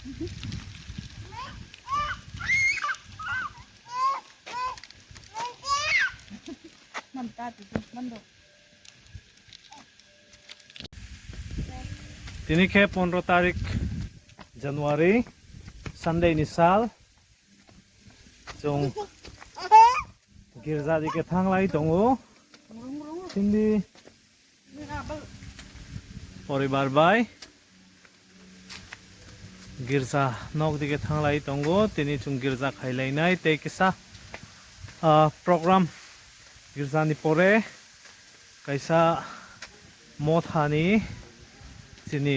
Tini ke 15 tarik Januari Sunday nisal jong girja di ke thanglai tongo sindi poribar bai girja nok di ke thanglai tongo tini chung girja khailai nai tei kisa program girja ni pore kaisa Motha ni sini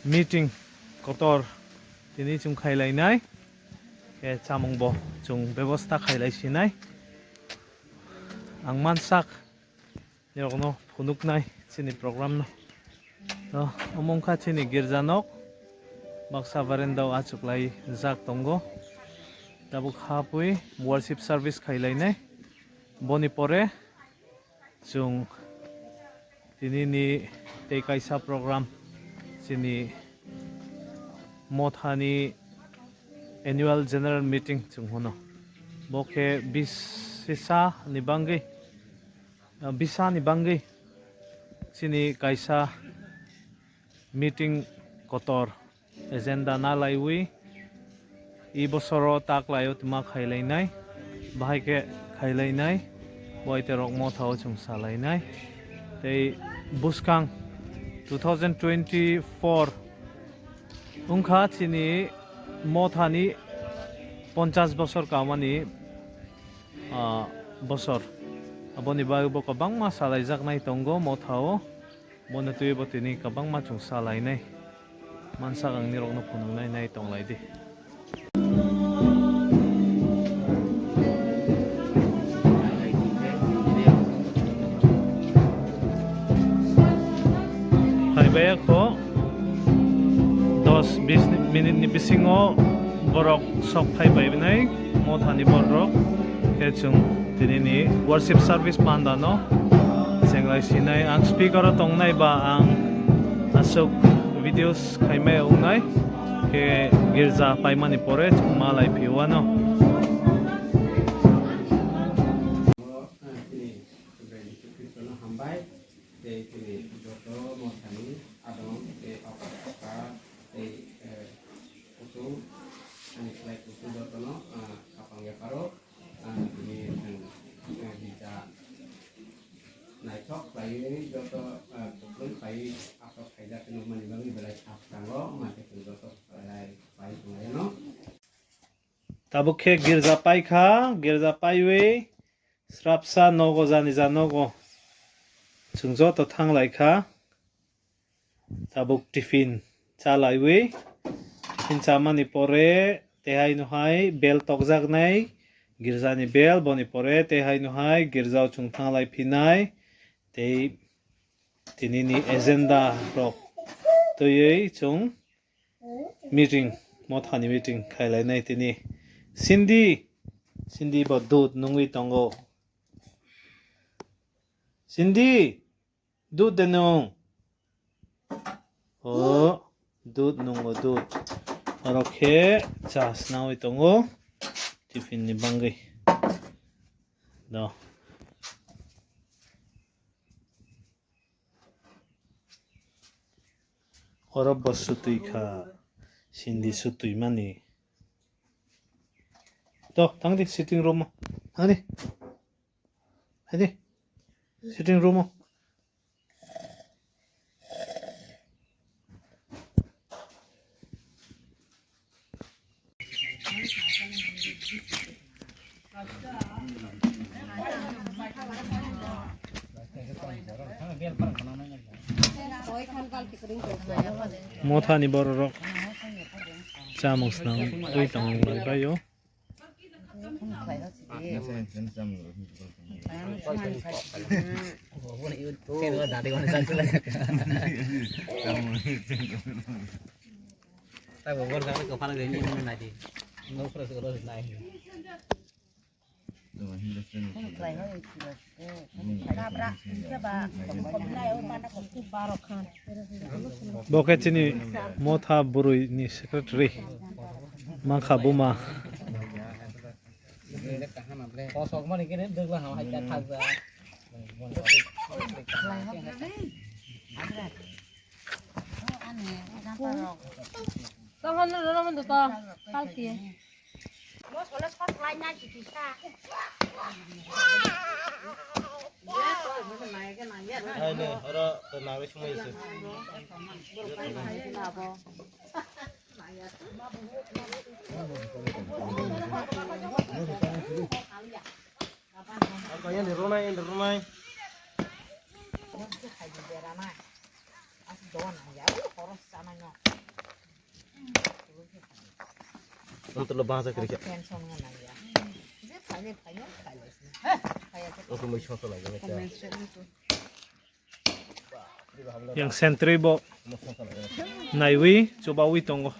meeting kotor tini chung khailai nai ke chamung bo chung bebosta khailai sinai ang mansak nirokno phunuk nai sini program no among kha sini girjanok baksa barendao achuklai jak tongo tabuk hapui worship service khailai nai boni pore chung tini ni tei kaisa program sini Motha ni annual general meeting chung hono boke bisa ni bangi sini kaisa meeting kotor agenda na laiwi i bosoro tak layo tuma khailai nai bahai ke khailai nai boite rok Motha chung salai nai tei buskang 2024 ungkha chini Motha ni 50 bosor kamani bosor aboni bago kabangma salaijak nai tongo Motha o boni tuibo tini kabangma chung salai nai mansa ang nirok no phunung nai tonglai di Baya ko 10-20 minit ni bisingo borok sok thai bai binai Motha ni borok ke chung tini ni worship service panda no senglai sinai ang speaker tongnai ba ang asok videos khaimai ongnai ke girja paimani pore chung malai phiwa no tabukhe girja paiwe srapsa nogo jani janogo chungjo to thanglai kha tabuk tiffin chalaiwe tiffin chamani pore tehai no hai bel tokjak nai girja ni bel boni pore tehai no hai girja chung thanglai phinai tei tini ni agenda rok toyei chung meeting Motha ni meeting khailai nai tini Cindy bo dud nungui tongo Cindy dud denung dud nungo dud orokhe chas nawi tongo tiffin ni bangai do orob bo sutui kha Cindy sutui mani 또 당디 시팅 룸 아니 시팅 룸 Motha ni borok chamung snang ui tang lai bayo Boket sini Motha burui ni secretary mangkha buma Kosong mana kini deg lah hawai cat haza. Kau hendak dalam itu toh kaki. Bos kalau spot lainnya bisa. Ini orang tenaga semua itu. Yang di rumah, yang di rumah. Untuk lebih bahasa kerja. Untuk mencoba lagi macam. yang sentri bo naiwi coba wi tonggo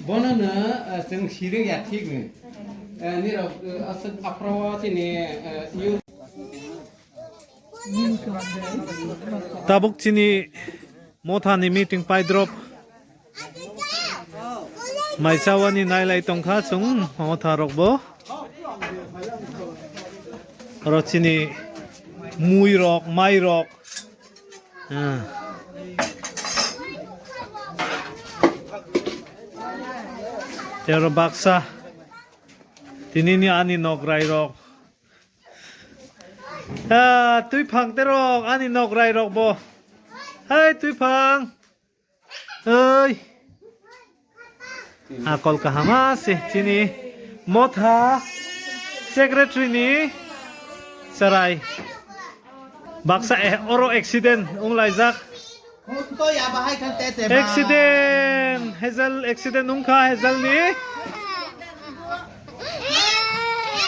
Bonana sing siring ya ठीक nih. Ini asal aprawa sini you tabuk sini Motha ni meeting pai drop mai chawani nailai tongkha chung Motha rokbo ro sini mui rok mai rok Tero baksa tinini ani nograi rok tui phang terok ani nograi rok bo hai tui phang ơi akol kahama se chini Motha secretary ni sarai baksa oro accident unglai jak accident hezal accident ungkha hezal ni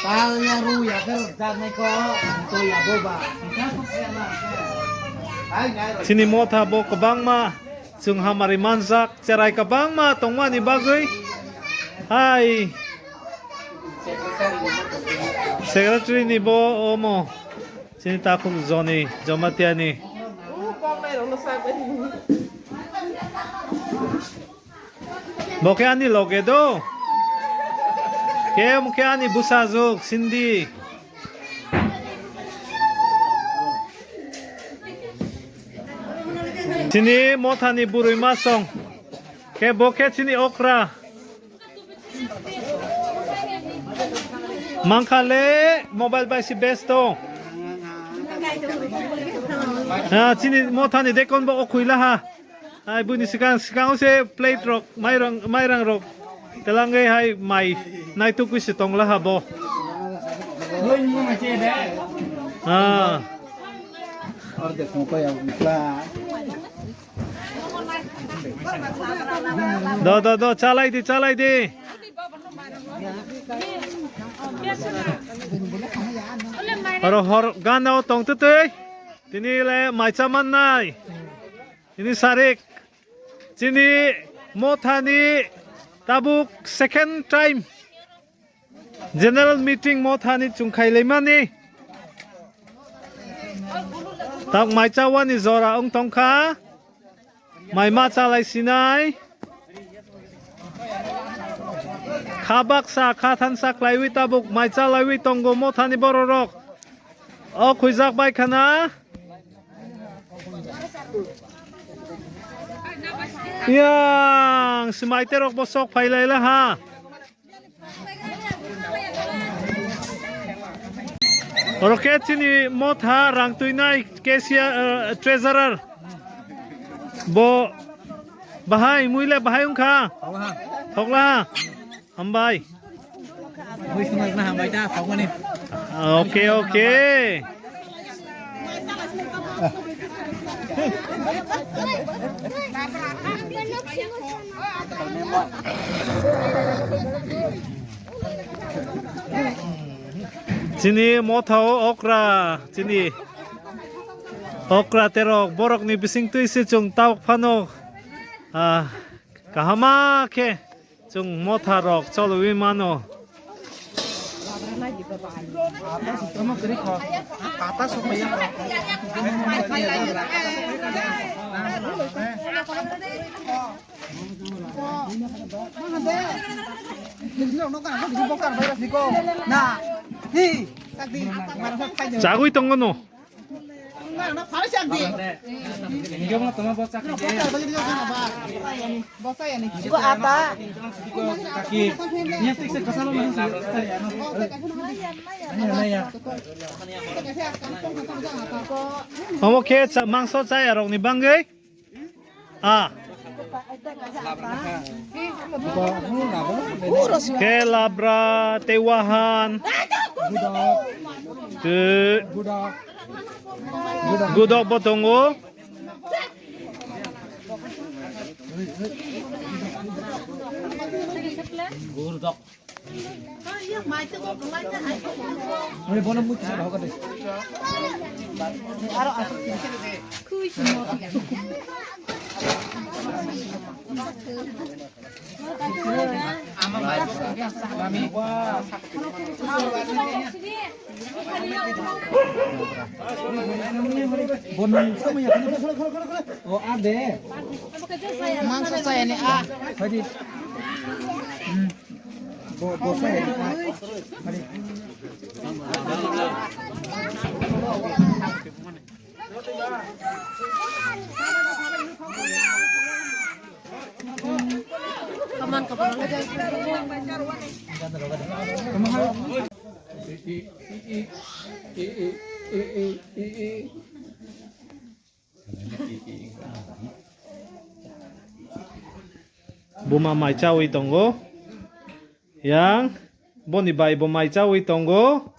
palnya ru ya ker jangan kok to ya boba. sini Motha bo kabang ma chung hamari mansak cerai kabang ma tongma ni bagui hai secretary ni bo omo sini takuk zoni jamatiani boke ani loge do ke ani busazuk sindi sini Motha ni burui masong ke boke sini okra mangkale mobile by si besto sini Motha ni dekon bo okuila ha ai buni sikang se plate rock mairang rock telangai hai mai nai tu kuisi tongla ha bo Order muka yang iklan. do chalai di aro hor ganao tong tutui tini le mai chaman nai ini sarik sini Motha ni tabuk second time general meeting Motha ni chungkhai lemani tak mai chawan ni zora ong tongkha mai ma chalai sinai khabak sa khathan sa klaiwi tabuk mai chalaiwi tonggo Motha ni bororok o khuizak bai khana yang semai terok bosok pailai lah ha roket sini Motha rang tuinai kesia treasurer bo bahai muile bahai ungkha thokla hambai Wis nak hambai dah, kau ni. okay Sini Motha okra sini okra terok borok ni bising tu isi chung tauk panok kahama ke chung Motha rok cholo wi mano 자고 있던 거노 Ibu apa? 어머 걔 망소 짜야롱 니 방게 걔 라브라 tewahan 그 구독 버튼고 Oh ada. Mangsa saya nih ah. Hadi. Bosa ya. Hadi. Kaman kapan aja. Buma mai cawi tonggo yang boni bai bomai cawi tonggo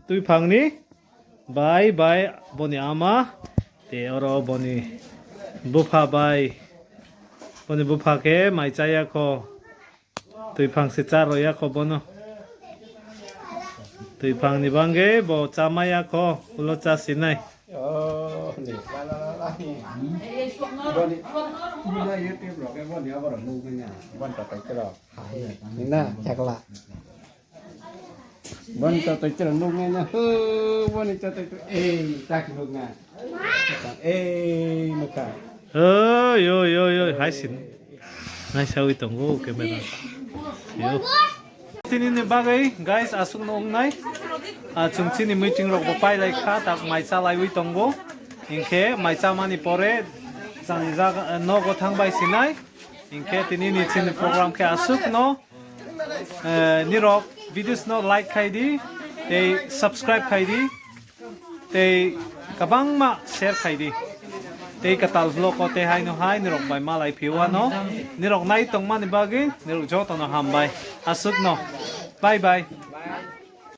tui phang ni bai boni ama te oro boni bufa bai boni bufa ke mai caya ko tui phang se charo ya ko bono tui phang ni bangge bo chamaya ko ulo cha sinai Oh, nih. Boni. Mula YouTube lo cái boni apa orang nunggunya. Bon tata cerah. Nina cakla. Bon tata cerah nunggunya. Boni tata itu tak nunggunya. Muka. yo hasin nai sawi tonggo kamera yo tini ne bagai guys asuk nong nai chungchini meeting rok pai lai kha tak maisa lai wi tonggo inke maisa mani pore sang jaga no go thangbai sinai inke tini ni chin program ke asuk no nirok videos no like khaidi te subscribe khaidi te kabang ma share khaidi te katal vlog ko te hai no hai nirok bai malai phiwa no nirok nai tong mani bagi nirok joto no hambai asuk no bye bye